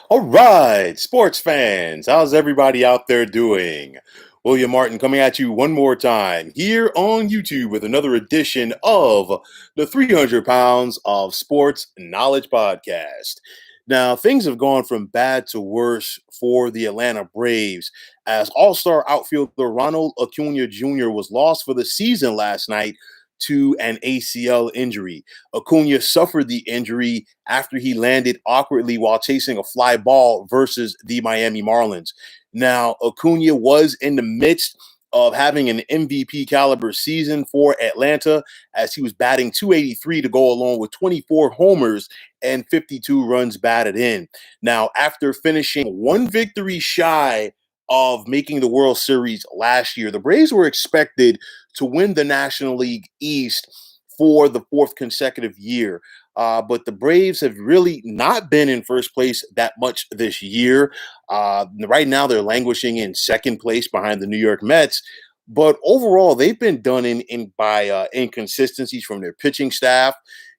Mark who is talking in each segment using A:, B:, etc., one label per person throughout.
A: All right, sports fans, how's everybody out there doing? William Martin coming at you one more time here on YouTube with another edition of the 300 Pounds of Sports Knowledge Podcast. Now, things have gone from bad to worse for the Atlanta Braves as All Star outfielder Ronald Acuna Jr. was lost for the season last night to an ACL injury. Acuna suffered the injury after he landed awkwardly while chasing a fly ball versus the Miami Marlins. Now, Acuna was in the midst of having an MVP caliber season for Atlanta as he was batting 283 to go along with 24 homers and 52 runs batted in. Now, after finishing one victory shy of making the World Series last year, the Braves were expected to win the National League East for the fourth consecutive year. But the Braves have really not been in first place that much this year. Right now, they're languishing in second place behind the New York Mets. But overall, they've been done in by inconsistencies from their pitching staff.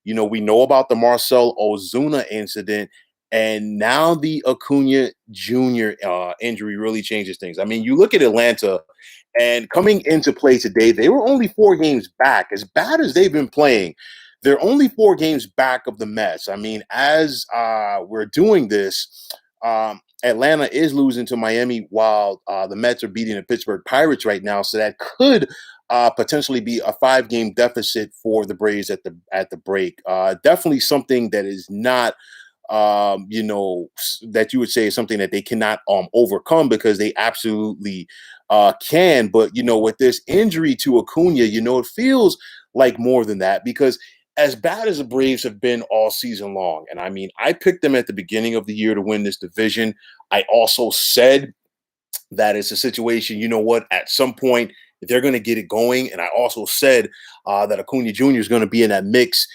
A: You know, we know about the Marcell Ozuna incident, and now the Acuna Jr. Injury really changes things. I mean, you look at Atlanta, and coming into play today, they were only 4 games back. As bad as they've been playing, they're only 4 games back of the Mets. I mean, as we're doing this, Atlanta is losing to Miami while the Mets are beating the Pittsburgh Pirates right now. So that could potentially be a 5 game deficit for the Braves at the break. Definitely something that is not that you would say is something that they cannot overcome because they absolutely can. But, with this injury to Acuna, it feels like more than that because as bad as the Braves have been all season long, and I mean, I picked them at the beginning of the year to win this division. I also said that it's a situation, at some point they're going to get it going. And I also said that Acuna Jr. is going to be in that mix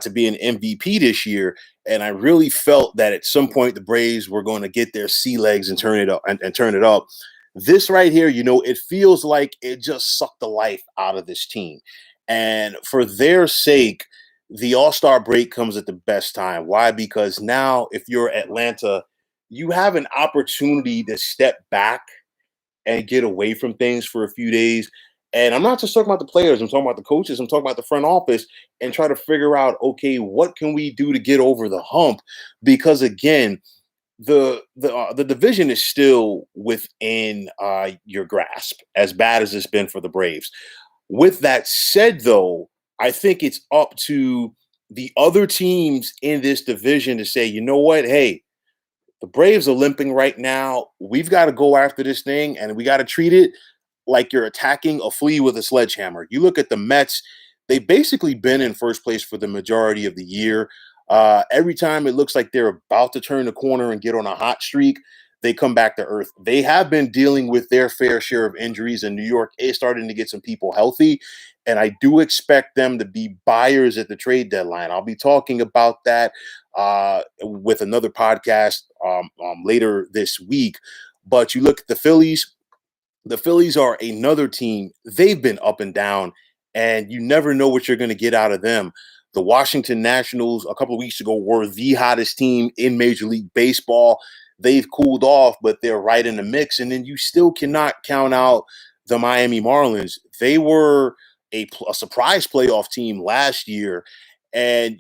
A: to be an MVP this year. And I really felt that at some point the Braves were going to get their sea legs and turn it up and turn it up. This right here, it feels like it just sucked the life out of this team. And for their sake, the All-Star break comes at the best time. Why? Because now if you're Atlanta, you have an opportunity to step back and get away from things for a few days. And I'm not just talking about the players, I'm talking about the coaches, I'm talking about the front office and try to figure out, okay, what can we do to get over the hump? Because again, the division is still within your grasp, as bad as it's been for the Braves. With that said, though, I think it's up to the other teams in this division to say, you know what, hey, the Braves are limping right now. We've got to go after this thing, and we got to treat it like you're attacking a flea with a sledgehammer. You look at the Mets, they've basically been in first place for the majority of the year. Every time it looks like they're about to turn the corner and get on a hot streak, they come back to earth. They have been dealing with their fair share of injuries, and New York is starting to get some people healthy. And I do expect them to be buyers at the trade deadline. I'll be talking about that with another podcast later this week. But you look at the Phillies. The Phillies are another team. They've been up and down, and you never know what you're going to get out of them. The Washington Nationals a couple of weeks ago were the hottest team in Major League Baseball. They've cooled off, but they're right in the mix. And then you still cannot count out the Miami Marlins. They were a surprise playoff team last year. And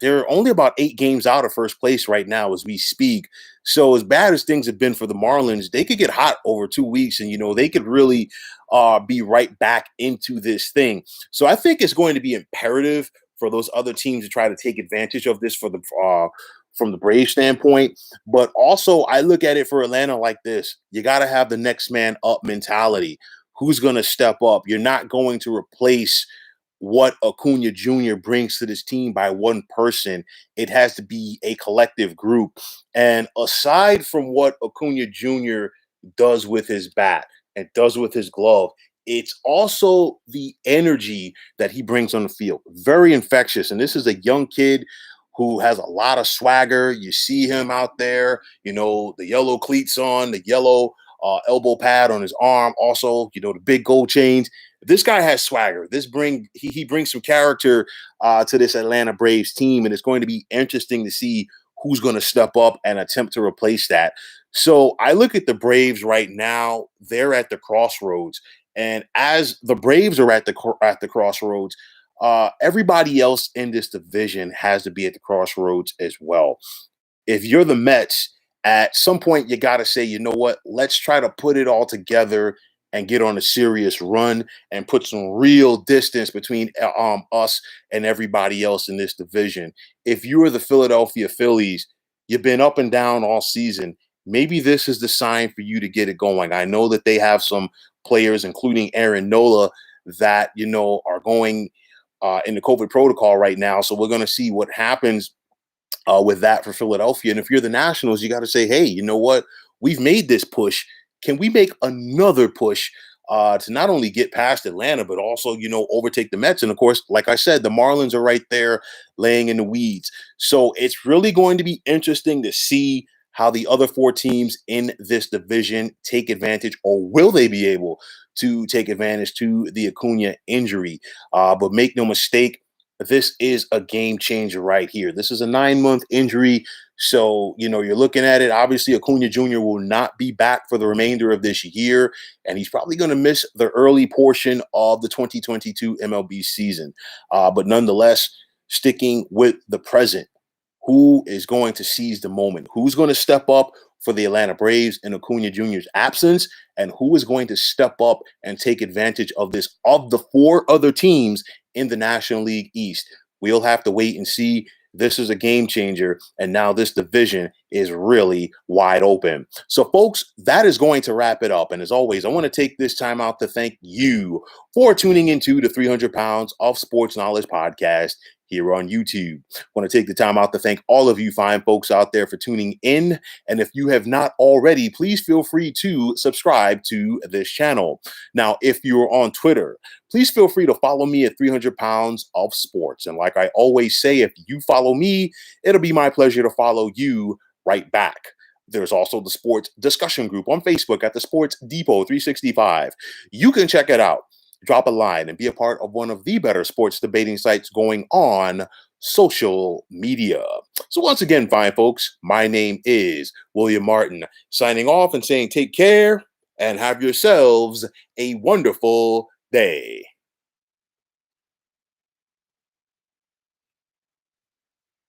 A: they're only about 8 games out of first place right now as we speak. So as bad as things have been for the Marlins, they could get hot over 2 weeks, and they could really be right back into this thing. So I think it's going to be imperative for those other teams to try to take advantage of this from the Braves standpoint. But also, I look at it for Atlanta like this: you got to have the next man up mentality. Who's going to step up? You're not going to replace what Acuna Jr. brings to this team by one person. It has to be a collective group. And aside from what Acuna Jr. does with his bat and does with his glove, it's also the energy that he brings on the field. Very infectious. And this is a young kid who has a lot of swagger. You see him out there, the yellow cleats on, the yellow elbow pad on his arm. Also, the big gold chains. This guy has swagger. He brings some character to this Atlanta Braves team, and it's going to be interesting to see who's going to step up and attempt to replace that. So I look at the Braves right now, they're at the crossroads. And as the Braves are at the crossroads, everybody else in this division has to be at the crossroads as well. If you're the Mets, at some point you got to say, you know what, let's try to put it all together and get on a serious run and put some real distance between us and everybody else in this division. If you are the Philadelphia Phillies, you've been up and down all season. Maybe this is the sign for you to get it going. I know that they have some players, including Aaron Nola, that are going in the COVID protocol right now. So we're going to see what happens with that for Philadelphia. And if you're the Nationals, you got to say, hey, you know what? We've made this push. Can we make another push to not only get past Atlanta, but also, overtake the Mets? And of course, like I said, the Marlins are right there laying in the weeds. So it's really going to be interesting to see how the other four teams in this division take advantage, or will they be able to take advantage to the Acuna injury? But make no mistake, this is a game changer right here. This is a 9-month injury. So, you're looking at it. Obviously, Acuna Jr. will not be back for the remainder of this year, and he's probably going to miss the early portion of the 2022 MLB season. But nonetheless, sticking with the present, who is going to seize the moment? Who's going to step up for the Atlanta Braves in Acuna Jr.'s absence? And who is going to step up and take advantage of this, of the four other teams in the National League East? We'll have to wait and see. This is a game changer, and now this division is really wide open. So, folks, that is going to wrap it up. And as always, I want to take this time out to thank you for tuning into the 300 Pounds of Sports Knowledge podcast here on YouTube. I want to take the time out to thank all of you fine folks out there for tuning in. And if you have not already, please feel free to subscribe to this channel. Now, if you're on Twitter, please feel free to follow me at 300 Pounds of Sports. And like I always say, if you follow me, it'll be my pleasure to follow you right back. There's also the sports discussion group on Facebook at the Sports Depot 365. You can check it out. Drop a line and be a part of one of the better sports debating sites going on social media. So once again, fine folks, my name is William Martin, signing off and saying take care and have yourselves a wonderful day.